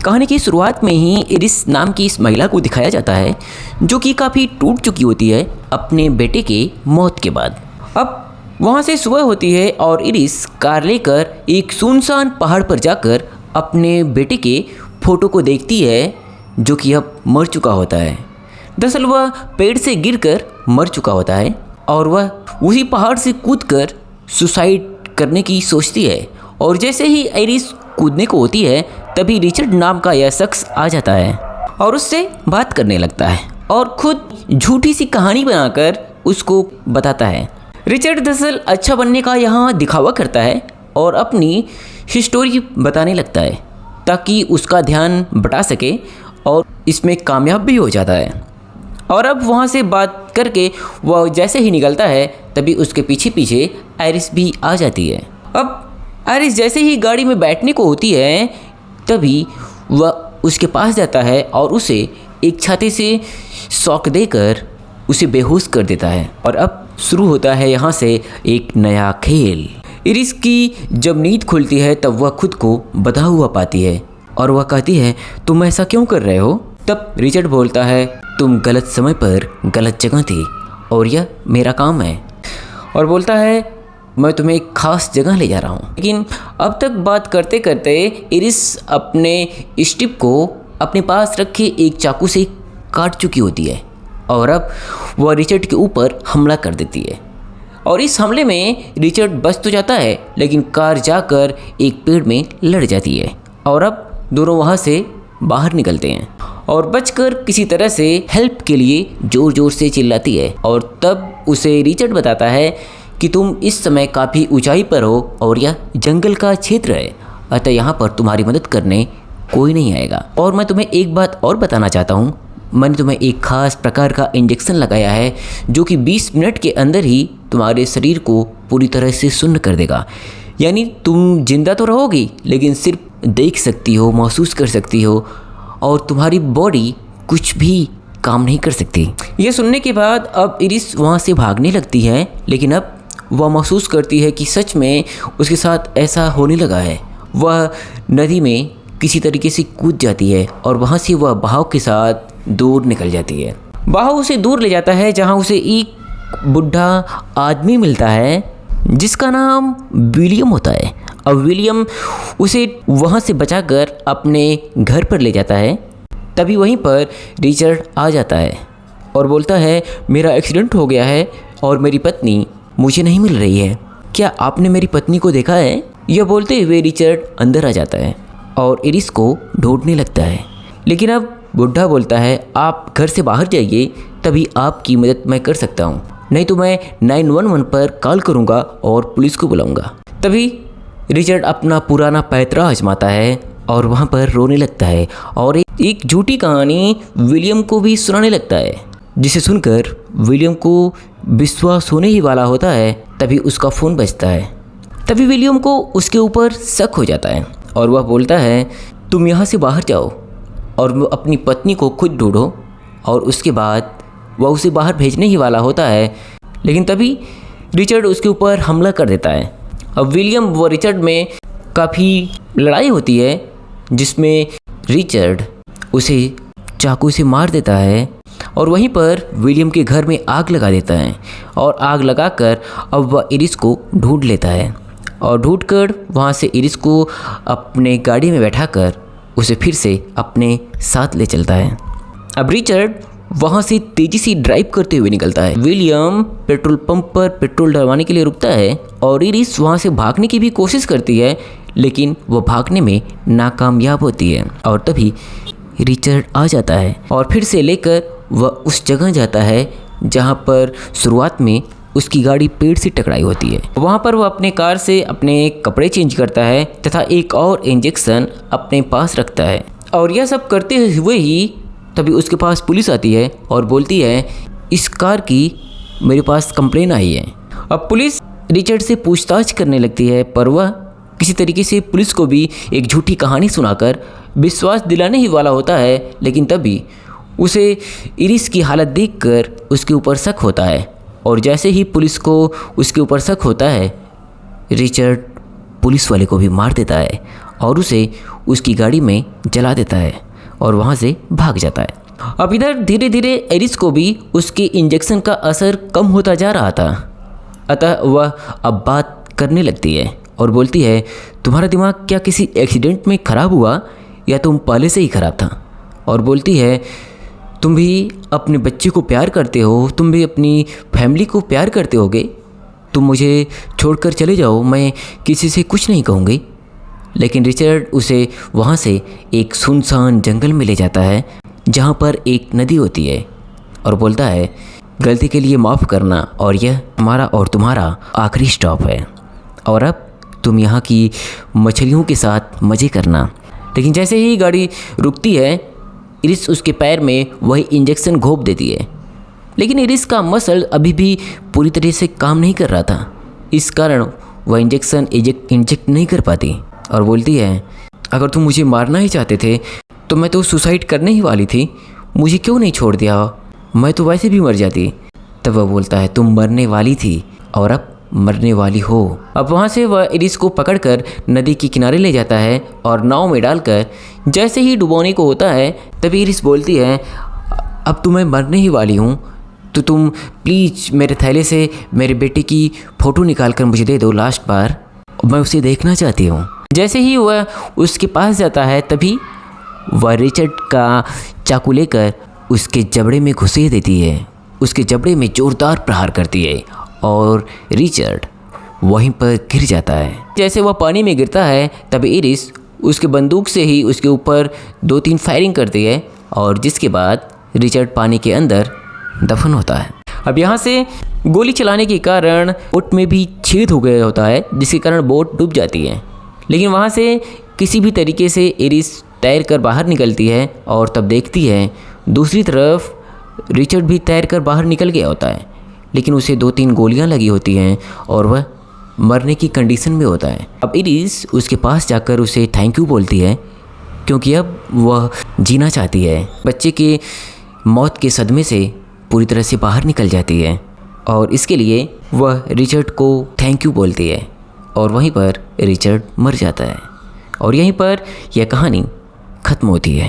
कहानी की शुरुआत में ही इरिस नाम की इस महिला को दिखाया जाता है जो कि काफ़ी टूट चुकी होती है अपने बेटे के मौत के बाद। अब वहाँ से सुबह होती है और इरिस कार लेकर एक सुनसान पहाड़ पर जाकर अपने बेटे के फोटो को देखती है जो कि अब मर चुका होता है। दरअसल वह पेड़ से गिरकर मर चुका होता है और वह उसी पहाड़ से कूदकर सुसाइड करने की सोचती है। और जैसे ही आइरिस कूदने को होती है तभी रिचर्ड नाम का यह शख्स आ जाता है और उससे बात करने लगता है और खुद झूठी सी कहानी बनाकर उसको बताता है। रिचर्ड दरअसल अच्छा बनने का यहाँ दिखावा करता है और अपनी हिस्टोरी बताने लगता है ताकि उसका ध्यान बटा सके और इसमें कामयाब भी हो जाता है। और अब वहाँ से बात करके वह जैसे ही निकलता है तभी उसके पीछे पीछे आइरिस भी आ जाती है। अब आइरिस जैसे ही गाड़ी में बैठने को होती है तभी वह उसके पास जाता है और उसे एक छाते से शॉक देकर उसे बेहोश कर देता है। और अब शुरू होता है यहाँ से एक नया खेल। आइरिस की जब नींद खुलती है तब वह खुद को बंधा हुआ पाती है और वह कहती है तुम ऐसा क्यों कर रहे हो। तब रिचर्ड बोलता है तुम गलत समय पर गलत जगह थी और यह मेरा काम है। और बोलता है मैं तुम्हें एक खास जगह ले जा रहा हूँ। लेकिन अब तक बात करते करते आइरिस अपने स्टिप को अपने पास रखे एक चाकू से काट चुकी होती है और अब वह रिचर्ड के ऊपर हमला कर देती है। और इस हमले में रिचर्ड बच तो जाता है लेकिन कार जाकर एक पेड़ में लड़ जाती है और अब दोनों वहाँ से बाहर निकलते हैं और बचकर किसी तरह से हेल्प के लिए ज़ोर ज़ोर से चिल्लाती है। और तब उसे रिचर्ड बताता है कि तुम इस समय काफ़ी ऊंचाई पर हो और यह जंगल का क्षेत्र है, अतः यहाँ पर तुम्हारी मदद करने कोई नहीं आएगा। और मैं तुम्हें एक बात और बताना चाहता हूँ, मैंने तुम्हें एक खास प्रकार का इंजेक्शन लगाया है जो कि 20 मिनट के अंदर ही तुम्हारे शरीर को पूरी तरह से सुन्न कर देगा। यानी तुम जिंदा तो रहोगी लेकिन सिर्फ देख सकती हो, महसूस कर सकती हो और तुम्हारी बॉडी कुछ भी काम नहीं कर सकती। यह सुनने के बाद अब आइरिस वहाँ से भागने लगती है लेकिन अब वह महसूस करती है कि सच में उसके साथ ऐसा होने लगा है। वह नदी में किसी तरीके से कूद जाती है और वहाँ से वह बहाव के साथ दूर निकल जाती है। बहाव उसे दूर ले जाता है जहाँ उसे एक बुढ़ा आदमी मिलता है जिसका नाम विलियम होता है। अब विलियम उसे वहाँ से बचाकर अपने घर पर ले जाता है। तभी वहीं पर रिचर्ड आ जाता है और बोलता है मेरा एक्सीडेंट हो गया है और मेरी पत्नी मुझे नहीं मिल रही है, क्या आपने मेरी पत्नी को देखा है। यह बोलते हुए रिचर्ड अंदर आ जाता है और आइरिस को ढूंढने लगता है। लेकिन अब बुढ़ा बोलता है आप घर से बाहर जाइए तभी आपकी मदद मैं कर सकता हूँ, नहीं तो मैं 911 पर कॉल करूँगा और पुलिस को बुलाऊँगा। तभी रिचर्ड अपना पुराना पैतरा आजमाता है और वहाँ पर रोने लगता है और एक झूठी कहानी विलियम को भी सुनाने लगता है, जिसे सुनकर विलियम को विश्वास होने ही वाला होता है। तभी उसका फ़ोन बजता है। तभी विलियम को उसके ऊपर शक हो जाता है और वह बोलता है तुम यहाँ से बाहर जाओ और अपनी पत्नी को खुद ढूंढो। और उसके बाद वह उसे बाहर भेजने ही वाला होता है लेकिन तभी रिचर्ड उसके ऊपर हमला कर देता है। अब विलियम व रिचर्ड में काफ़ी लड़ाई होती है जिसमें रिचर्ड उसे चाकू से मार देता है और वहीं पर विलियम के घर में आग लगा देता है। और आग लगाकर अब वह आइरिस को ढूंढ लेता है और ढूंढकर वहाँ से आइरिस को अपने गाड़ी में बैठाकर उसे फिर से अपने साथ ले चलता है। अब रिचर्ड वहाँ से तेज़ी से ड्राइव करते हुए निकलता है। विलियम पेट्रोल पंप पर पेट्रोल डलवाने के लिए रुकता है और आइरिस वहाँ से भागने की भी कोशिश करती है लेकिन वह भागने में नाकामयाब होती है। और तभी रिचर्ड आ जाता है और फिर से लेकर वह उस जगह जाता है जहाँ पर शुरुआत में उसकी गाड़ी पेड़ से टकराई होती है। वहाँ पर वह अपने कार से अपने कपड़े चेंज करता है तथा एक और इंजेक्शन अपने पास रखता है। और यह सब करते हुए ही तभी उसके पास पुलिस आती है और बोलती है इस कार की मेरे पास कंप्लेन आई है। अब पुलिस रिचर्ड से पूछताछ करने लगती है पर वह किसी तरीके से पुलिस को भी एक झूठी कहानी सुनाकर विश्वास दिलाने ही वाला होता है। लेकिन तभी उसे आइरिस की हालत देखकर उसके ऊपर शक होता है और जैसे ही पुलिस को उसके ऊपर शक होता है रिचर्ड पुलिस वाले को भी मार देता है और उसे उसकी गाड़ी में जला देता है और वहाँ से भाग जाता है। अब इधर धीरे धीरे एरिस को भी उसके इंजेक्शन का असर कम होता जा रहा था, अतः वह अब बात करने लगती है और बोलती है, तुम्हारा दिमाग क्या किसी एक्सीडेंट में ख़राब हुआ या तुम पहले से ही ख़राब था? और बोलती है, तुम भी अपने बच्चे को प्यार करते हो, तुम भी अपनी फैमिली को प्यार करते होगे, तुम मुझे छोड़कर चले जाओ, मैं किसी से कुछ नहीं कहूँगी। लेकिन रिचर्ड उसे वहाँ से एक सुनसान जंगल में ले जाता है जहाँ पर एक नदी होती है और बोलता है, गलती के लिए माफ़ करना और यह हमारा और तुम्हारा आखिरी स्टॉप है और अब तुम यहाँ की मछलियों के साथ मज़े करना। लेकिन जैसे ही गाड़ी रुकती है, इरिस उसके पैर में वही इंजेक्शन घोंप देती है, लेकिन इरिस का मसल अभी भी पूरी तरह से काम नहीं कर रहा था। इस कारण वह इंजेक्शन इंजेक्ट नहीं कर पाती और बोलती है, अगर तुम मुझे मारना ही चाहते थे तो मैं तो सुसाइड करने ही वाली थी, मुझे क्यों नहीं छोड़ दिया, मैं तो वैसे भी मर जाती। तब वह बोलता है, तुम मरने वाली थी और अब मरने वाली हो। अब वहाँ से वह इरिस को पकड़कर नदी के किनारे ले जाता है और नाव में डालकर जैसे ही डुबोने को होता है तभी इरिस बोलती है, अब तो मैं मरने ही वाली हूँ, तो तुम प्लीज़ मेरे थैले से मेरे बेटे की फ़ोटो निकाल कर मुझे दे दो लास्ट बार, मैं उसे देखना चाहती हूँ। जैसे ही वह उसके पास जाता है तभी वह रिचर्ड का चाकू लेकर उसके जबड़े में घुसेड़ देती है, उसके जबड़े में ज़ोरदार प्रहार करती है और रिचर्ड वहीं पर गिर जाता है। जैसे वह पानी में गिरता है तभी इरिस उसके बंदूक से ही उसके ऊपर 2-3 फायरिंग करती है और जिसके बाद रिचर्ड पानी के अंदर दफन होता है। अब यहाँ से गोली चलाने के कारण बोट में भी छेद हो गया होता है, जिसके कारण बोट डूब जाती है। लेकिन वहाँ से किसी भी तरीके से इरिस तैर कर बाहर निकलती है और तब देखती है दूसरी तरफ रिचर्ड भी तैर कर बाहर निकल गया होता है, लेकिन उसे 2-3 गोलियां लगी होती हैं और वह मरने की कंडीशन में होता है। अब इरिस उसके पास जाकर उसे थैंक यू बोलती है क्योंकि अब वह जीना चाहती है। बच्चे के मौत के सदमे से पूरी तरह से बाहर निकल जाती है और इसके लिए वह रिचर्ड को थैंक यू बोलती है और वहीं पर रिचर्ड मर जाता है और यहीं पर यह कहानी ख़त्म होती है।